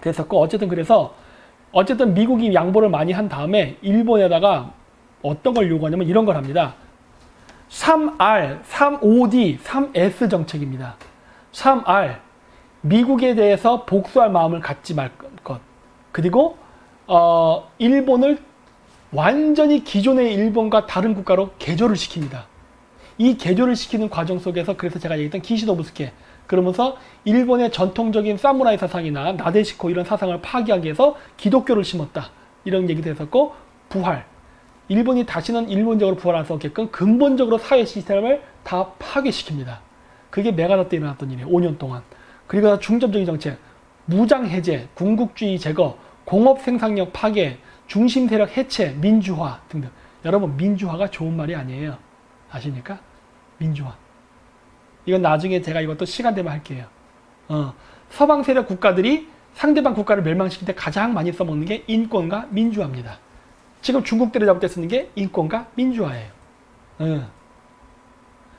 그랬었고, 어쨌든 미국이 양보를 많이 한 다음에 일본에다가 어떤 걸 요구하냐면 이런 걸 합니다. 3R, 3OD, 3S 정책입니다. 3R, 미국에 대해서 복수할 마음을 갖지 말 것. 그리고 일본을 완전히 기존의 일본과 다른 국가로 개조를 시킵니다. 이 개조를 시키는 과정 속에서 그래서 제가 얘기했던 기시노부스케, 그러면서 일본의 전통적인 사무라이 사상이나 나데시코 이런 사상을 파괴하기 위해서 기독교를 심었다. 이런 얘기도 했었고, 부활. 일본이 다시는 일본적으로 부활할 수 없게끔 근본적으로 사회 시스템을 다 파괴시킵니다. 그게 메가더 때 일어났던 일이에요. 5년 동안. 그리고 중점적인 정책, 무장 해제, 군국주의 제거, 공업 생산력 파괴, 중심 세력 해체, 민주화 등등. 여러분, 민주화가 좋은 말이 아니에요. 아십니까? 민주화. 이건 나중에 제가 이것도 시간 되면 할게요. 서방 세력 국가들이 상대방 국가를 멸망시킬 때 가장 많이 써먹는 게 인권과 민주화입니다. 지금 중국 때려잡을 때 쓰는 게 인권과 민주화예요.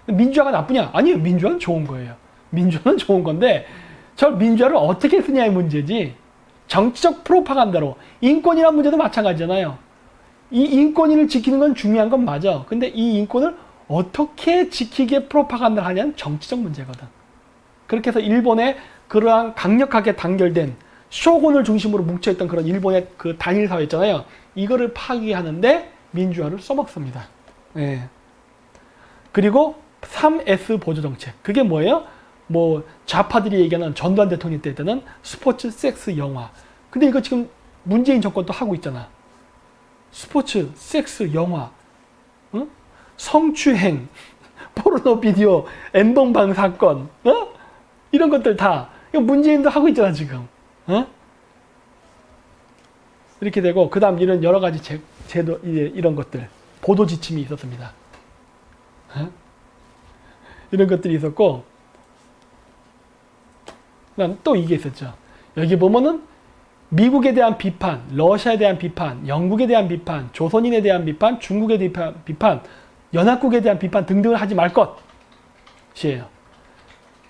민주화가 나쁘냐? 아니요. 민주화는 좋은 거예요. 민주화는 좋은 건데 저 민주화를 어떻게 쓰냐의 문제지, 정치적 프로파간다로. 인권이라는 문제도 마찬가지잖아요. 이 인권을 지키는 건 중요한 건 맞아. 근데 이 인권을 어떻게 지키게 프로파간다를 하냐는 정치적 문제거든. 그렇게 해서 일본의 그러한 강력하게 단결된 쇼군을 중심으로 뭉쳐있던 그런 일본의 그 단일 사회 있잖아요. 이거를 파괴하는데 민주화를 써먹습니다. 예. 그리고 3S 보조정책. 그게 뭐예요? 뭐 좌파들이 얘기하는 전두환 대통령 때는 스포츠, 섹스, 영화. 근데 이거 지금 문재인 정권도 하고 있잖아. 스포츠, 섹스, 영화, 성추행, 포르노 비디오, 엠번방 사건, 이런 것들 다 이거 문재인도 하고 있잖아 지금. 이렇게 되고, 그 다음 이런 여러 가지 제도, 이런 것들, 보도 지침이 있었습니다. 이런 것들이 있었고, 그다음 또 이게 있었죠. 여기 보면은 미국에 대한 비판, 러시아에 대한 비판, 영국에 대한 비판, 조선인에 대한 비판, 중국에 대한 비판, 연합국에 대한 비판 등등을 하지 말 것이에요.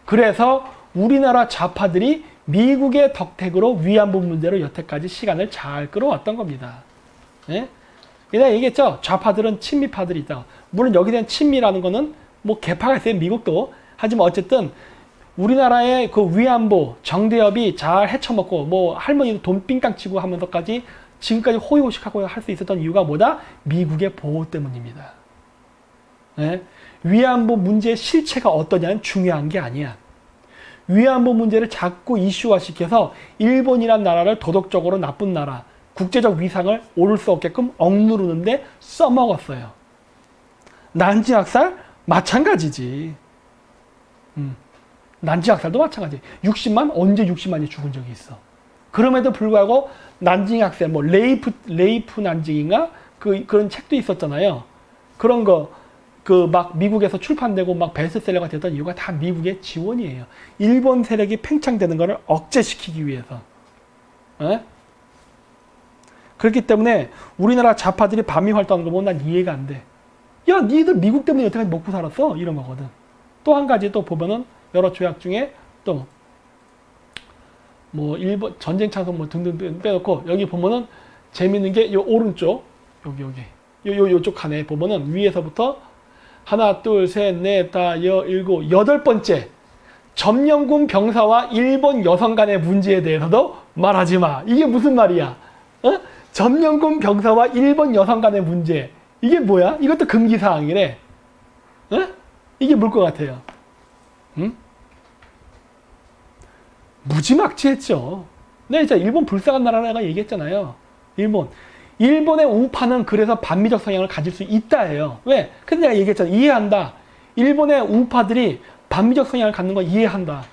그래서 우리나라 좌파들이 미국의 덕택으로 위안부 문제로 여태까지 시간을 잘 끌어왔던 겁니다. 예? 내가 얘기했죠. 좌파들은 친미파들이 있다. 물론 여기에 대한 친미라는 거는 뭐 개파가 있어요. 미국도. 하지만 어쨌든 우리나라의 그 위안부, 정대협이 잘 헤쳐먹고 뭐 할머니도 돈 삥땅 치고 하면서까지 지금까지 호의호식하고 할 수 있었던 이유가 뭐다? 미국의 보호 때문입니다. 예? 위안부 문제의 실체가 어떠냐는 중요한 게 아니야. 위안부 문제를 자꾸 이슈화시켜서 일본이란 나라를 도덕적으로 나쁜 나라, 국제적 위상을 오를 수 없게끔 억누르는데 써먹었어요. 난징학살? 마찬가지지. 난징학살도 마찬가지. 60만? 언제 60만이 죽은 적이 있어. 그럼에도 불구하고 난징학살, 뭐 레이프 난징인가? 그런 책도 있었잖아요. 그런 거 막 미국에서 출판되고 막 베스트셀러가 됐던 이유가 다 미국의 지원이에요. 일본 세력이 팽창되는 것을 억제시키기 위해서. 에? 그렇기 때문에 우리나라 좌파들이 반미 활동하는 거 보면 난 이해가 안 돼. 야, 니들 미국 때문에 여태까지 먹고 살았어? 이런 거거든. 또 한 가지 또 보면은 여러 조약 중에 또 뭐 일본 전쟁 찬성 뭐 등등 빼놓고 여기 보면은 재밌는 게 요 오른쪽 요쪽 칸에 보면은 위에서부터 하나, 둘, 셋, 넷, 다, 일곱, 8번째. 점령군 병사와 일본 여성 간의 문제에 대해서도 말하지 마. 이게 무슨 말이야? 점령군 병사와 일본 여성 간의 문제. 이게 뭐야? 이것도 금기사항이래. 이게 뭘 것 같아요? 무지막지했죠. 네, 진짜 일본 불쌍한 나라라고 얘기했잖아요. 일본의 우파는 그래서 반미적 성향을 가질 수 있다예요. 왜? 근데 내가 얘기했잖아. 이해한다. 일본의 우파들이 반미적 성향을 갖는 거 이해한다.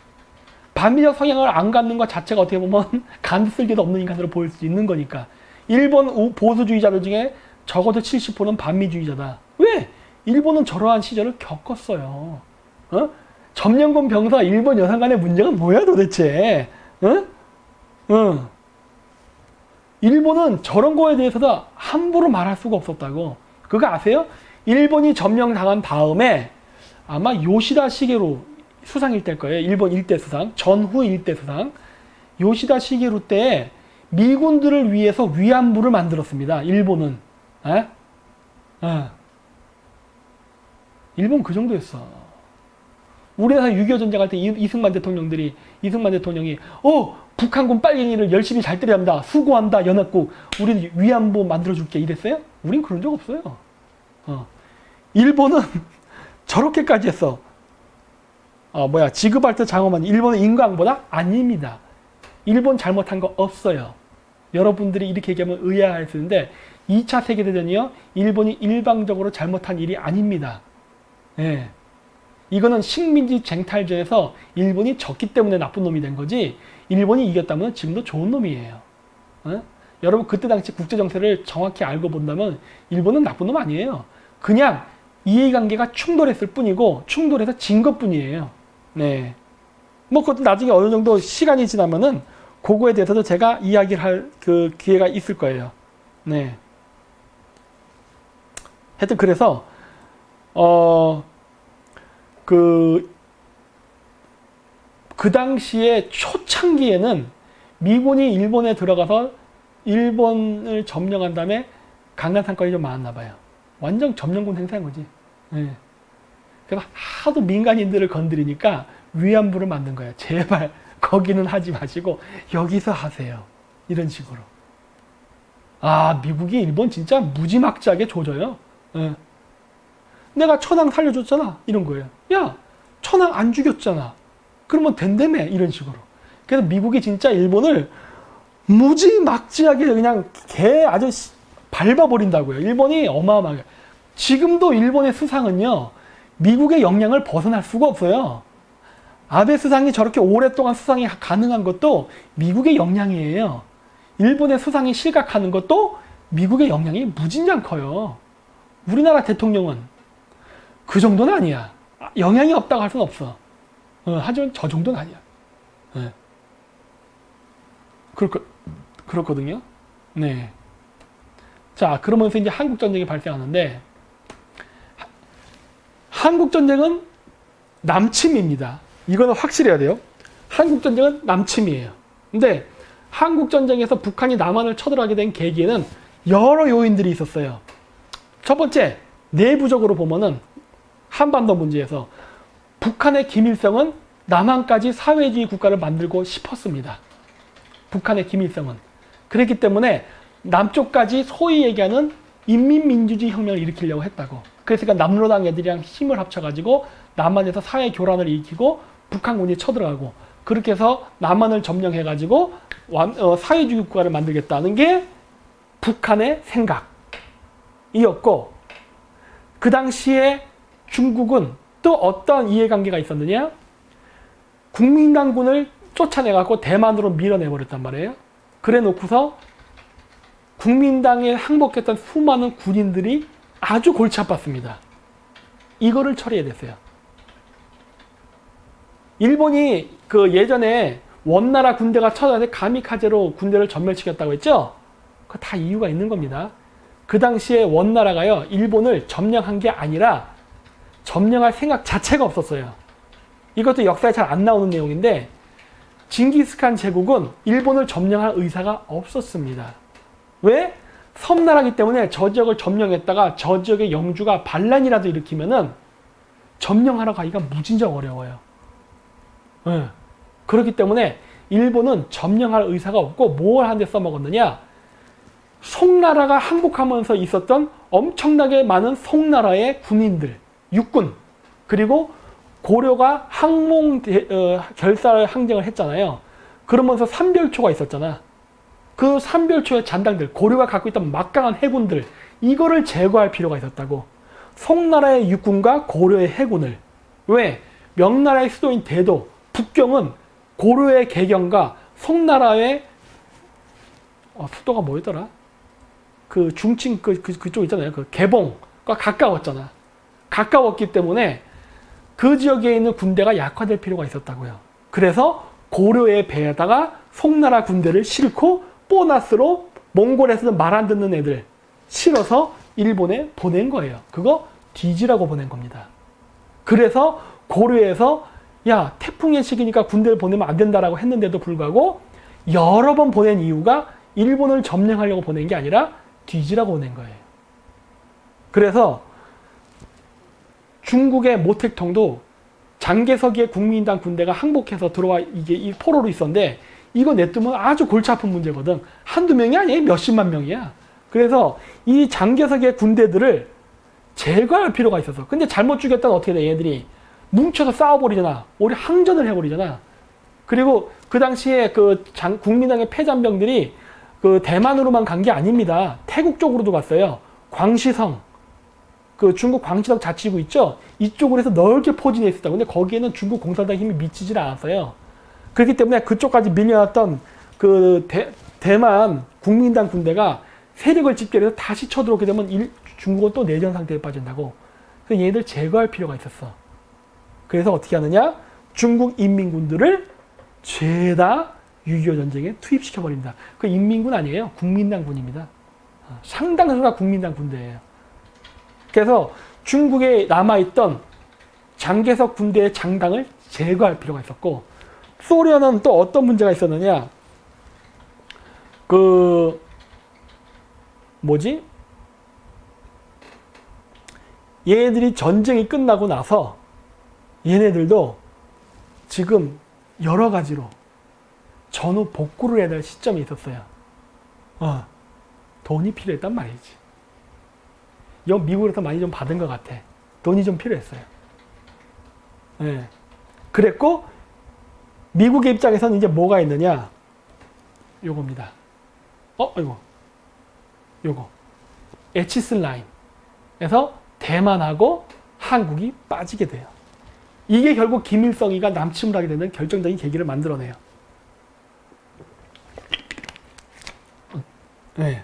반미적 성향을 안 갖는 것 자체가 어떻게 보면 간쓸기도 없는 인간으로 보일 수 있는 거니까. 일본 보수주의자들 중에 적어도 70%는 반미주의자다. 왜? 일본은 저러한 시절을 겪었어요. 점령군 병사 일본 여성 간의 문제가 뭐야 도대체? 일본은 저런 거에 대해서도 함부로 말할 수가 없었다고. 그거 아세요? 일본이 점령당한 다음에 아마 요시다 시게루 수상일 때일 거예요. 일본 일대 수상, 전후 일대 수상. 요시다 시게루 때에 미군들을 위해서 위안부를 만들었습니다. 일본은. 에? 일본 그 정도였어. 우리나라 6.25 전쟁할 때 이승만 대통령이 북한군 빨갱이를 열심히 잘 때려야 한다. 수고한다. 연합국. 우리는 위안부 만들어줄게. 이랬어요? 우린 그런 적 없어요. 일본은 저렇게까지 했어. 지급할 때 장엄한 일본은 인간보다? 아닙니다. 일본 잘못한 거 없어요. 여러분들이 이렇게 얘기하면 의아할 수 있는데 2차 세계대전이요. 일본이 일방적으로 잘못한 일이 아닙니다. 예. 이거는 식민지 쟁탈전에서 일본이 졌기 때문에 나쁜 놈이 된 거지 일본이 이겼다면 지금도 좋은 놈이에요. 여러분 그때 당시 국제정세를 정확히 알고 본다면 일본은 나쁜 놈 아니에요. 그냥 이해관계가 충돌했을 뿐이고 충돌해서 진 것뿐이에요. 네. 뭐 그것도 나중에 어느 정도 시간이 지나면은 그거에 대해서도 제가 이야기를 할 그 기회가 있을 거예요. 네. 하여튼 그래서 그 당시에 초창기에는 미군이 일본에 들어가서 일본을 점령한 다음에 강간 사건이 좀 많았나 봐요. 완전 점령군 행사인 거지. 네. 그래서 하도 민간인들을 건드리니까 위안부를 만든 거예요. 제발 거기는 하지 마시고 여기서 하세요. 이런 식으로. 미국이 일본 진짜 무지막지하게 조져요. 네. 내가 천황 살려줬잖아. 이런 거예요. 야, 천황 안 죽였잖아. 그러면 된다며. 이런 식으로. 그래서 미국이 진짜 일본을 무지막지하게 그냥 아주 밟아버린다고요. 일본이 어마어마하게. 지금도 일본의 수상은요. 미국의 영향을 벗어날 수가 없어요. 아베 수상이 저렇게 오랫동안 수상이 가능한 것도 미국의 영향이에요. 일본의 수상이 실각하는 것도 미국의 영향이 무진장 커요. 우리나라 대통령은 그 정도는 아니야. 영향이 없다고 할 수는 없어. 하지만 저 정도는 아니야. 네. 그렇거든요. 네. 자, 그러면서 이제 한국전쟁이 발생하는데, 한국전쟁은 남침입니다. 이거는 확실해야 돼요. 한국전쟁은 남침이에요. 근데 한국전쟁에서 북한이 남한을 쳐들어가게 된 계기에는 여러 요인들이 있었어요. 첫 번째, 내부적으로 보면은 한반도 문제에서 북한의 김일성은 남한까지 사회주의 국가를 만들고 싶었습니다. 북한의 김일성은. 그렇기 때문에 남쪽까지 소위 얘기하는 인민민주주의 혁명을 일으키려고 했다고. 그래서 남로당 애들이랑 힘을 합쳐가지고 남한에서 사회 교란을 일으키고 북한군이 쳐들어가고 그렇게 해서 남한을 점령해가지고 사회주의 국가를 만들겠다는 게 북한의 생각이었고, 그 당시에 중국은 또 어떤 이해관계가 있었느냐? 국민당군을 쫓아내갖고 대만으로 밀어내버렸단 말이에요. 그래 놓고서 국민당에 항복했던 수많은 군인들이 아주 골치 아팠습니다. 이거를 처리해야 됐어요. 일본이 그 예전에 원나라 군대가 쳐들어서 가미카제로 군대를 전멸시켰다고 했죠? 그거 다 이유가 있는 겁니다. 그 당시에 원나라가요, 일본을 점령한 게 아니라 점령할 생각 자체가 없었어요. 이것도 역사에 잘 안 나오는 내용인데 징기스칸 제국은 일본을 점령할 의사가 없었습니다. 왜? 섬나라기 때문에 저 지역을 점령했다가 저 지역의 영주가 반란이라도 일으키면은 점령하러 가기가 무진장 어려워요. 네. 그렇기 때문에 일본은 점령할 의사가 없고 뭘 하는데 써먹었느냐? 송나라가 항복하면서 있었던 엄청나게 많은 송나라의 군인들, 육군, 그리고 고려가 결살 항쟁을 했잖아요. 그러면서 삼별초가 있었잖아. 그 삼별초의 잔당들, 고려가 갖고 있던 막강한 해군들, 이거를 제거할 필요가 있었다고. 송나라의 육군과 고려의 해군을. 왜? 명나라의 수도인 대도, 북경은 고려의 개경과 송나라의 수도가 뭐였더라? 그 중칭 그쪽 있잖아요. 그 개봉과 가까웠잖아. 가까웠기 때문에 그 지역에 있는 군대가 약화될 필요가 있었다고요. 그래서 고려의 배에다가 송나라 군대를 싣고 보너스로 몽골에서는 말 안 듣는 애들 실어서 일본에 보낸 거예요. 그거 뒤지라고 보낸 겁니다. 그래서 고려에서 야, 태풍의 시기니까 군대를 보내면 안 된다라고 했는데도 불구하고 여러 번 보낸 이유가 일본을 점령하려고 보낸 게 아니라 뒤지라고 보낸 거예요. 그래서 중국의 모택통도 장개석이의 국민당 군대가 항복해서 들어와 이게 이 포로로 있었는데 이거 내두면 아주 골치 아픈 문제거든. 한두 명이 아니에요. 몇십만 명이야. 그래서 이 장개석의 군대들을 제거할 필요가 있었어. 근데 잘못 죽였다면 어떻게 돼? 얘들이 뭉쳐서 싸워버리잖아. 오히려 항전을 해버리잖아. 그리고 그 당시에 그 국민당의 패잔병들이 그 대만으로만 간 게 아닙니다. 태국 쪽으로도 갔어요. 광시성, 그 중국 광시성 자치구 있죠? 이쪽으로 해서 넓게 포진해 있었다. 근데 거기에는 중국 공산당 힘이 미치질 않았어요. 그렇기 때문에 그쪽까지 밀려났던 그 대만 국민당 군대가 세력을 집결해서 다시 쳐들어오게 되면 중국은 또 내전 상태에 빠진다고. 그래서 얘들 제거할 필요가 있었어. 그래서 어떻게 하느냐? 중국 인민군들을 죄다 6.25 전쟁에 투입시켜버립니다. 그 인민군 아니에요. 국민당 군입니다. 상당수가 국민당 군대예요. 그래서 중국에 남아있던 장개석 군대의 장당을 제거할 필요가 있었고, 소련은 또 어떤 문제가 있었느냐? 얘네들이 전쟁이 끝나고 나서 얘네들도 지금 여러 가지로 전후 복구를 해야 될 시점이 있었어요. 돈이 필요했단 말이지. 이거 미국에서 많이 좀 받은 것 같아. 돈이 좀 필요했어요. 네. 그랬고, 미국의 입장에서는 이제 뭐가 있느냐? 요겁니다. 요거. 에치스 라인에서 대만하고 한국이 빠지게 돼요. 이게 결국 김일성이가 남침을 하게 되는 결정적인 계기를 만들어내요. 네.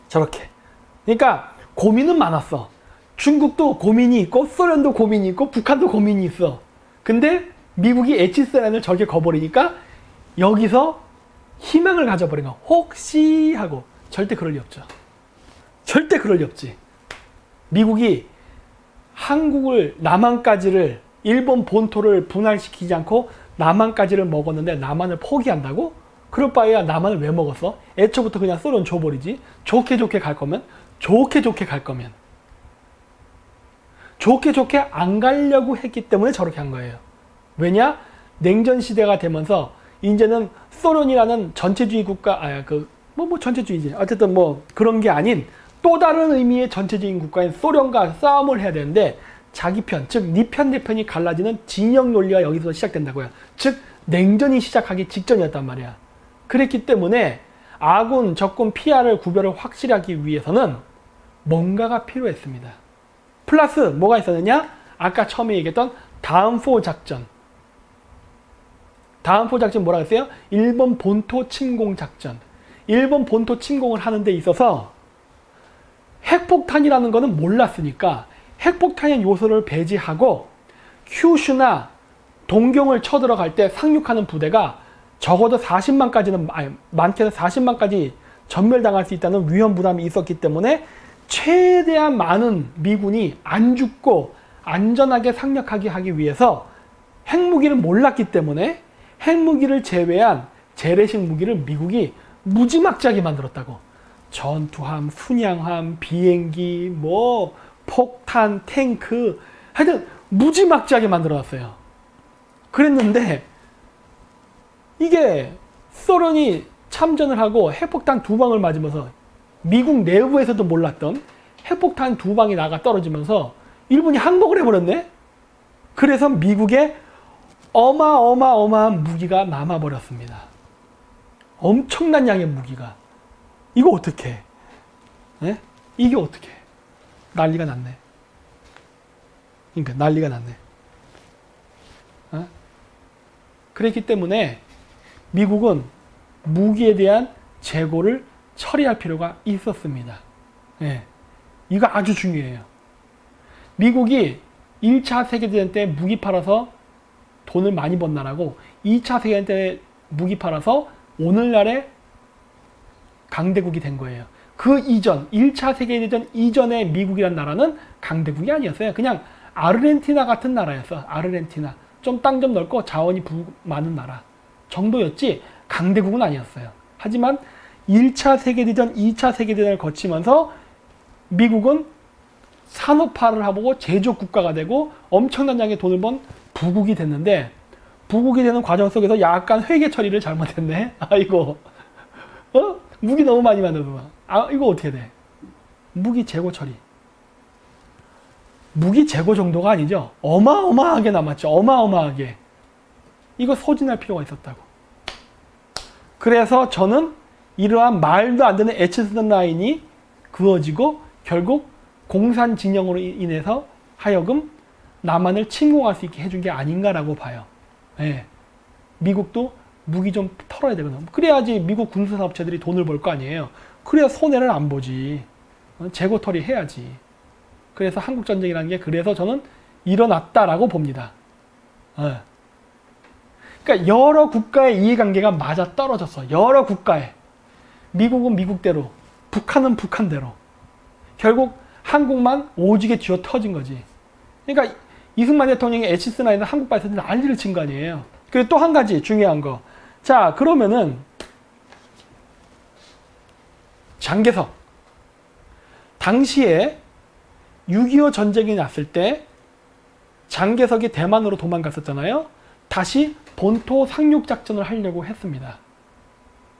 저렇게. 그러니까 고민은 많았어. 중국도 고민이 있고 소련도 고민이 있고 북한도 고민이 있어. 근데 미국이 에치스 라인을 저렇게 거버리니까 여기서 희망을 가져버린 거. 혹시 하고. 절대 그럴 리 없죠. 절대 그럴 리 없지. 미국이 한국을 남한까지를 일본 본토를 분할시키지 않고 남한까지를 먹었는데 남한을 포기한다고? 그럴 바에야 남한을 왜 먹었어? 애초부터 그냥 소련 줘버리지. 좋게 갈 거면 좋게 갈 거면 좋게 안 가려고 했기 때문에 저렇게 한 거예요. 왜냐? 냉전 시대가 되면서 이제는 소련이라는 전체주의 국가, 전체주의지. 어쨌든 그런 게 아닌 또 다른 의미의 전체적인 국가인 소련과 싸움을 해야 되는데 자기 편, 즉 네 편, 내 편이 갈라지는 진영 논리가 여기서 시작된다고요. 즉 냉전이 시작하기 직전이었단 말이야. 그랬기 때문에 아군, 적군, 피하를 구별을 확실하기 위해서는 뭔가가 필요했습니다. 플러스 뭐가 있었느냐? 아까 처음에 얘기했던 다음포 작전. 다음포 작전 뭐라고 했어요? 일본 본토 침공 작전. 일본 본토 침공을 하는 데 있어서 핵폭탄이라는 거는 몰랐으니까 핵폭탄의 요소를 배제하고 큐슈나 동경을 쳐들어갈 때 상륙하는 부대가 적어도 40만까지는, 많게는 40만까지 전멸당할 수 있다는 위험 부담이 있었기 때문에 최대한 많은 미군이 안 죽고 안전하게 상륙하게 하기 위해서 핵무기를 몰랐기 때문에 핵무기를 제외한 재래식 무기를 미국이 무지막지하게 만들었다고. 전투함, 순양함, 비행기, 폭탄, 탱크, 하여튼 무지막지하게 만들어놨어요. 그랬는데 이게 소련이 참전을 하고 핵폭탄 2방을 맞으면서 미국 내부에서도 몰랐던 핵폭탄 2방이 나가 떨어지면서 일본이 항복을 해버렸네? 그래서 미국에 어마어마한 무기가 남아버렸습니다. 엄청난 양의 무기가. 이거 어떻게 해? 이게 어떻게 해? 난리가 났네. 그러니까 난리가 났네. 그렇기 때문에 미국은 무기에 대한 재고를 처리할 필요가 있었습니다. 이거 아주 중요해요. 미국이 1차 세계대전 때 무기 팔아서 돈을 많이 번 나라고 2차 세계대전 때 무기 팔아서 오늘날의 강대국이 된 거예요. 그 이전, 1차 세계대전 이전의 미국이란 나라는 강대국이 아니었어요. 그냥 아르헨티나 같은 나라였어. 아르헨티나. 좀 땅 좀 넓고 자원이 많은 나라 정도였지 강대국은 아니었어요. 하지만 1차 세계대전, 2차 세계대전을 거치면서 미국은 산업화를 하고 제조업 국가가 되고 엄청난 양의 돈을 번 부국이 됐는데, 부국이 되는 과정 속에서 약간 회계 처리를 잘못했네. 아이고, 무기 너무 많이 만들어. 이거 어떻게 돼? 무기 재고 처리. 무기 재고 정도가 아니죠. 어마어마하게 남았죠. 어마어마하게. 이거 소진할 필요가 있었다고. 그래서 저는 이러한 말도 안 되는 에치슨 라인이 그어지고 결국 공산진영으로 인해서 하여금 남한을 침공할 수 있게 해준 게 아닌가라고 봐요. 예. 미국도 무기 좀 털어야 되거든. 그래야지 미국 군수사업체들이 돈을 벌 거 아니에요. 그래야 손해를 안 보지. 재고 처리 해야지. 그래서 한국전쟁이라는 게 그래서 저는 일어났다라고 봅니다. 예. 그러니까 여러 국가의 이해관계가 맞아 떨어졌어. 여러 국가에. 미국은 미국대로, 북한은 북한대로. 결국 한국만 오지게 쥐어 터진 거지. 그러니까 이승만 대통령이 에치슨 라인을 한국 발사들 난리를 친 거 아니에요. 그리고 또 한 가지 중요한 거. 자, 그러면은 장개석. 당시에 6.25 전쟁이 났을 때 장개석이 대만으로 도망갔었잖아요. 다시 본토 상륙 작전을 하려고 했습니다.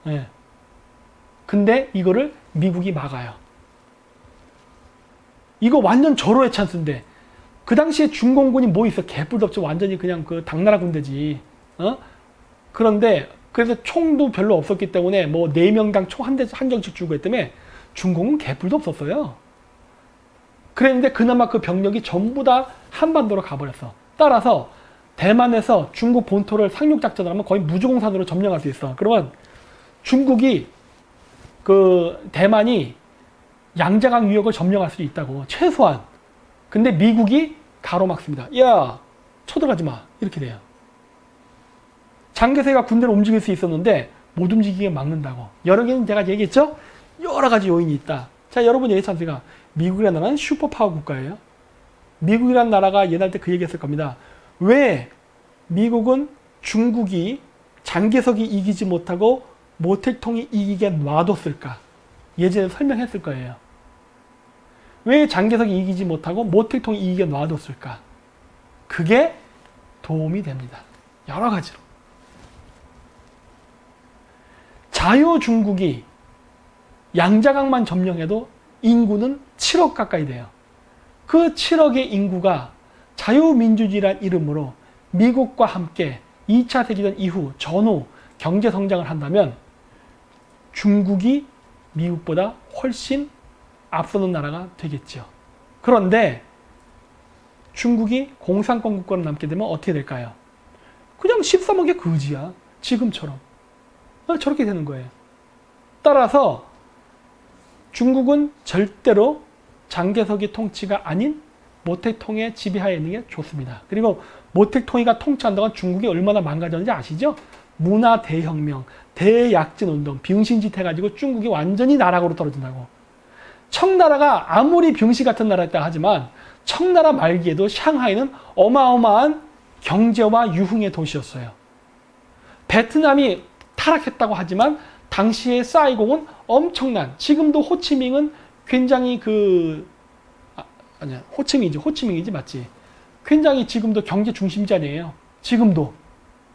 네. 근데 이거를 미국이 막아요. 이거 완전 절호의 찬스인데, 그 당시에 중공군이 뭐 있어? 개뿔도 없지. 완전히 그냥 그 당나라 군대지. 그런데 그래서 총도 별로 없었기 때문에 뭐 4명당 총 한 정씩 주고 했다며 중공은 개뿔도 없었어요. 그랬는데 그나마 그 병력이 전부 다 한반도로 가버렸어. 따라서 대만에서 중국 본토를 상륙작전을 하면 거의 무주공산으로 점령할 수 있어. 그러면 중국이 대만이 양자강 유역을 점령할 수 있다고. 최소한. 근데 미국이 가로막습니다. 야, 쳐들어가지 마. 이렇게 돼요. 장개석이가 군대를 움직일 수 있었는데 못 움직이게 막는다고. 여러 개는 제가 얘기했죠? 여러 가지 요인이 있다. 자, 여러분 얘기했지 않습니까? 미국이라는 나라는 슈퍼파워 국가예요. 미국이라는 나라가 옛날 때 그 얘기했을 겁니다. 왜 미국은 중국이 장개석이 이기지 못하고 모택통이 이기게 놔뒀을까? 예전에 설명했을 거예요. 왜 장개석이 이기지 못하고 모택통이 이기게 놔뒀을까? 그게 도움이 됩니다. 여러 가지로. 자유중국이 양자강만 점령해도 인구는 7억 가까이 돼요. 그 7억의 인구가 자유민주주의란 이름으로 미국과 함께 2차 세계대전 이후 전후 경제성장을 한다면 중국이 미국보다 훨씬 앞서는 나라가 되겠죠. 그런데 중국이 공산권 국가로 남게 되면 어떻게 될까요? 그냥 13억의 거지야. 지금처럼. 저렇게 되는 거예요. 따라서 중국은 절대로 장개석이 통치가 아닌 모택통의 지배하에 있는 게 좋습니다. 그리고 모택통이가 통치한다고 중국이 얼마나 망가졌는지 아시죠? 문화 대혁명, 대약진 운동, 병신짓 해가지고 중국이 완전히 나락으로 떨어진다고. 청나라가 아무리 병시 같은 나라였다 하지만 청나라 말기에도 샹하이는 어마어마한 경제와 유흥의 도시였어요. 베트남이 타락했다고 하지만 당시의 사이공은 엄청난, 지금도 호치민은 굉장히 호치민이지 맞지? 굉장히 지금도 경제 중심지아니에요. 지금도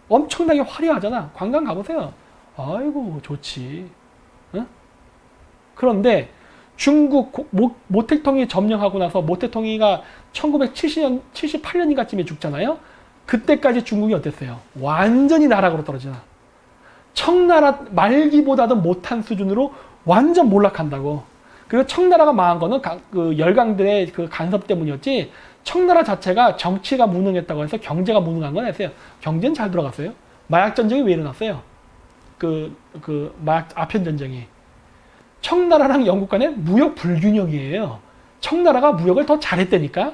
엄청나게 화려하잖아. 관광 가보세요. 아이고 좋지. 응? 그런데 중국 모택통이 점령하고 나서 모택통이가 1978년인가쯤에 죽잖아요. 그때까지 중국이 어땠어요? 완전히 나락으로 떨어지나. 청나라 말기보다도 못한 수준으로 완전 몰락한다고. 그리고 청나라가 망한 거는 그 열강들의 그 간섭 때문이었지, 청나라 자체가 정치가 무능했다고 해서 경제가 무능한 건 아니었어요. 경제는 잘 돌아갔어요. 마약 전쟁이 왜 일어났어요? 마약 아편 전쟁이. 청나라랑 영국 간의 무역 불균형이에요. 청나라가 무역을 더 잘했다니까.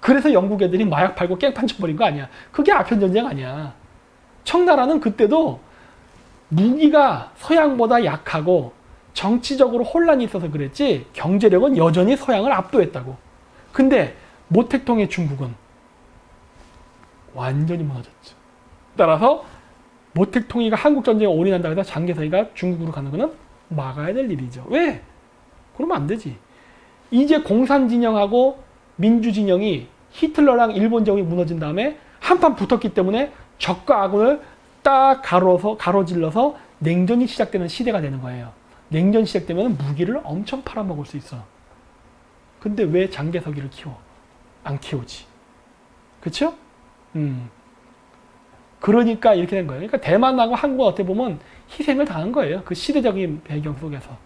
그래서 영국 애들이 마약 팔고 깽판 쳐버린 거 아니야. 그게 아편 전쟁 아니야. 청나라는 그때도 무기가 서양보다 약하고 정치적으로 혼란이 있어서 그랬지 경제력은 여전히 서양을 압도했다고. 근데 모택통의 중국은 완전히 무너졌죠. 따라서 모택 통일가 한국 전쟁에 올인한다 해서 장개석이가 중국으로 가는 거는 막아야 될 일이죠. 왜? 그러면 안 되지. 이제 공산 진영하고 민주 진영이 히틀러랑 일본 제국이 무너진 다음에 한판 붙었기 때문에 적과 악을 딱 가로질러서 냉전이 시작되는 시대가 되는 거예요. 냉전 시작되면 무기를 엄청 팔아먹을 수 있어. 근데 왜 장개석이를 키워? 안 키우지. 그쵸? 그러니까 이렇게 된 거예요. 그러니까 대만하고 한국은 어떻게 보면 희생을 당한 거예요. 그 시대적인 배경 속에서.